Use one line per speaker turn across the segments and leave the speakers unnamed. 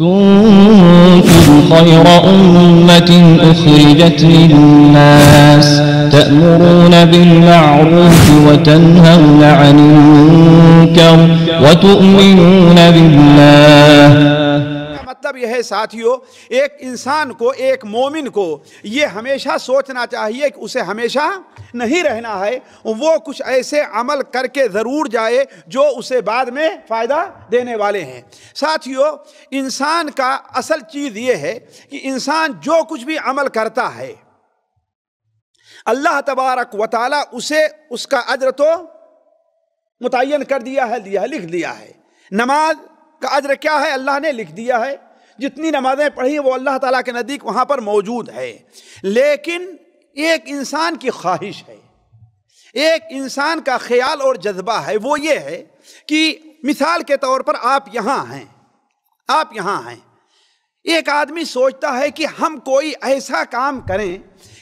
كنتم خير أمة أخرجت للناس تأمرون بالمعروف وتنهون عن المنكر وتؤمنون بالله۔
مطلب یہ ہے ساتھیو، ایک انسان کو، ایک مومن کو یہ ہمیشہ سوچنا چاہیے کہ اسے ہمیشہ نہیں رہنا ہے، وہ کچھ ایسے عمل کر کے ضرور جائے جو اسے بعد میں فائدہ دینے والے ہیں۔ ساتھیو، انسان کا اصل چیز یہ ہے کہ انسان جو کچھ بھی عمل کرتا ہے اللہ تبارک و تعالی اسے اس کا اجر تو متعین کر دیا ہے، لکھ دیا ہے۔ نماز کا اجر کیا ہے؟ اللہ نے لکھ دیا ہے، جتنی نمازیں پڑھی وہ اللہ تعالیٰ کے نزدیک وہاں پر موجود ہے۔ لیکن ایک انسان کی خواہش ہے، ایک انسان کا خیال اور جذبہ ہے، وہ یہ ہے کہ مثال کے طور پر آپ یہاں ہیں، ایک آدمی سوچتا ہے کہ ہم کوئی ایسا کام کریں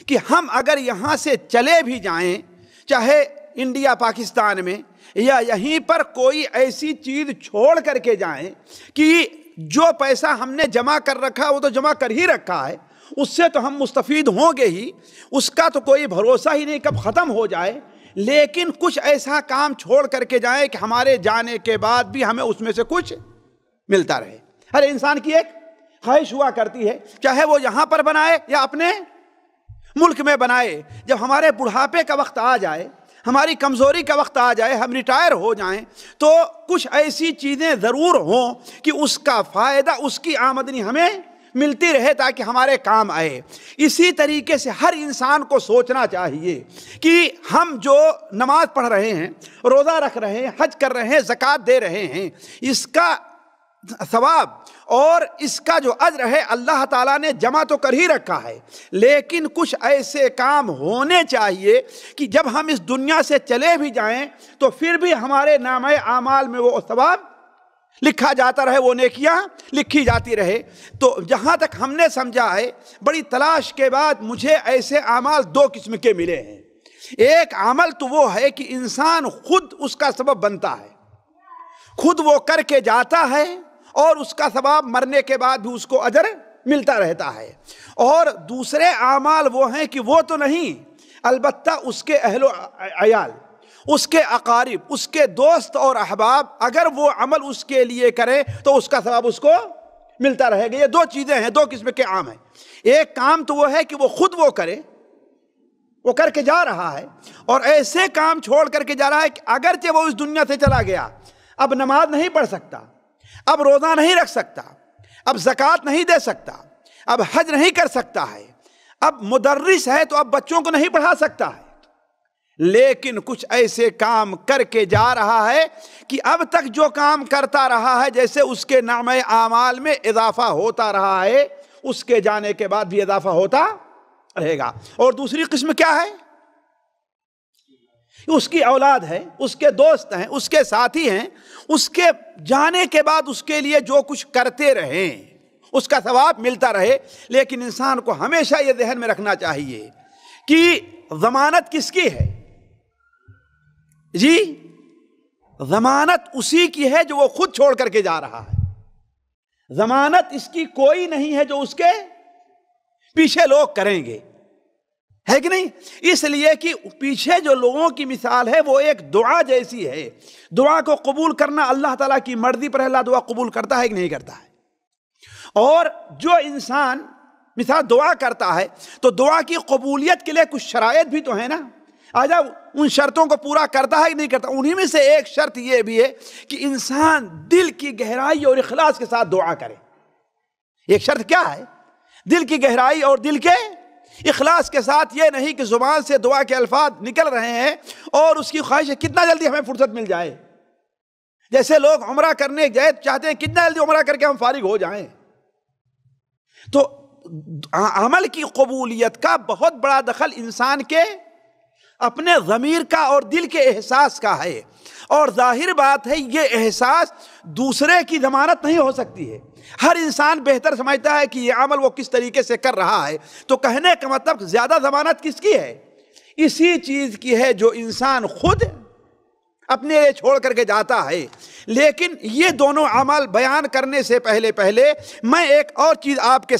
کہ ہم اگر یہاں سے چلے بھی جائیں، چاہے انڈیا پاکستان میں، یا یہیں پر کوئی ایسی چیز چھوڑ کر کے جائیں کہ جو پیسہ ہم نے جمع کر رکھا ہے وہ تو جمع کر ہی رکھا ہے، اس سے تو ہم مستفید ہوں گے ہی، اس کا تو کوئی بھروسہ ہی نہیں کب ختم ہو جائے، لیکن کچھ ایسا کام چھوڑ کر کے جائیں کہ ہمارے جانے کے بعد بھی ہمیں اس میں سے کچھ ملتا رہے۔ ہر انسان کی ایک خواہش ہوا کرتی ہے، چاہے وہ یہاں پر بنائے یا اپنے ملک میں بنائے۔ جب ہمارے بڑھاپے کا وقت آ جائے، ہماری کمزوری کا وقت آ جائے، ہم ریٹائر ہو جائیں، تو کچھ ایسی چیزیں ضرور ہوں کہ اس کا فائدہ، اس کی آمدنی ہمیں ملتی رہے تاکہ ہمارے کام آئے۔ اسی طریقے سے ہر انسان کو سوچنا چاہیے کہ ہم جو نماز پڑھ رہے ہیں، روزہ رکھ رہے ہیں، حج کر رہے ہیں، زکوٰۃ دے رہے ہیں، اس کا ثواب اور اس کا جو اجر ہے اللہ تعالیٰ نے جمع تو کر ہی رکھا ہے، لیکن کچھ ایسے کام ہونے چاہیے کہ جب ہم اس دنیا سے چلے بھی جائیں تو پھر بھی ہمارے نامہ اعمال میں وہ ثواب لکھا جاتا رہے، وہ نیکیاں لکھی جاتی رہے۔ تو جہاں تک ہم نے سمجھا ہے، بڑی تلاش کے بعد مجھے ایسے اعمال دو قسم کے ملے ہیں۔ ایک عمل تو وہ ہے کہ انسان خود اس کا سبب بنتا ہے، خود وہ کر کے جاتا ہے اور اس کا ثواب مرنے کے بعد بھی اس کو اجر ملتا رہتا ہے۔ اور دوسرے اعمال وہ ہیں کہ وہ تو نہیں، البتہ اس کے اہل و عیال، اس کے اقارب، اس کے دوست اور احباب اگر وہ عمل اس کے لیے کریں تو اس کا ثواب اس کو ملتا رہے گا۔ یہ دو چیزیں ہیں، دو قسم کے عام ہیں۔ ایک کام تو وہ ہے کہ وہ خود وہ کرے، وہ کر کے جا رہا ہے، اور ایسے کام چھوڑ کر کے جا رہا ہے کہ اگرچہ وہ اس دنیا سے چلا گیا، اب نماز نہیں پڑھ سکتا، اب روزہ نہیں رکھ سکتا، اب زکوٰۃ نہیں دے سکتا، اب حج نہیں کر سکتا ہے، اب مدرس ہے تو اب بچوں کو نہیں پڑھا سکتا ہے، لیکن کچھ ایسے کام کر کے جا رہا ہے کہ اب تک جو کام کرتا رہا ہے جیسے اس کے نامہ اعمال میں اضافہ ہوتا رہا ہے، اس کے جانے کے بعد بھی اضافہ ہوتا رہے گا۔ اور دوسری قسم کیا ہے؟ اس کی اولاد ہے، اس کے دوست ہیں، اس کے ساتھی ہیں، اس کے جانے کے بعد اس کے لیے جو کچھ کرتے رہیں اس کا ثواب ملتا رہے۔ لیکن انسان کو ہمیشہ یہ ذہن میں رکھنا چاہیے کہ ضمانت کس کی ہے؟ جی، ضمانت اسی کی ہے جو وہ خود چھوڑ کر کے جا رہا ہے۔ ضمانت اس کی کوئی نہیں ہے جو اس کے پیچھے لوگ کریں گے، ہے کہ نہیں؟ اس لیے کہ پیچھے جو لوگوں کی مثال ہے وہ ایک دعا جیسی ہے۔ دعا کو قبول کرنا اللہ تعالیٰ کی مرضی پر ہے، اللہ دعا قبول کرتا ہے کہ نہیں کرتا ہے۔ اور جو انسان مثال دعا کرتا ہے تو دعا کی قبولیت کے لیے کچھ شرائط بھی تو ہیں نا، آجا ان شرطوں کو پورا کرتا ہے کہ نہیں کرتا۔ انہی میں سے ایک شرط یہ بھی ہے کہ انسان دل کی گہرائی اور اخلاص کے ساتھ دعا کرے۔ ایک شرط کیا ہے؟ دل کی گہرائی اور دل کے اخلاص کے ساتھ، یہ نہیں کہ زبان سے دعا کے الفاظ نکل رہے ہیں اور اس کی خواہش ہے کتنا جلدی ہمیں فرصت مل جائے، جیسے لوگ عمرہ کرنے گئے چاہتے ہیں کتنا جلدی عمرہ کر کے ہم فارغ ہو جائیں۔ تو عمل کی قبولیت کا بہت بڑا دخل انسان کے اپنے ضمیر کا اور دل کے احساس کا ہے، اور ظاہر بات ہے یہ احساس دوسرے کی ضمانت نہیں ہو سکتی ہے۔ ہر انسان بہتر سمجھتا ہے کہ یہ عمل وہ کس طریقے سے کر رہا ہے، تو کہنے کا مطلب زیادہ ضمانت کس کی ہے؟ اسی چیز کی ہے جو انسان خود اپنے لیے چھوڑ کر کے جاتا ہے۔ لیکن یہ دونوں عمل بیان کرنے سے پہلے میں ایک اور چیز آپ کے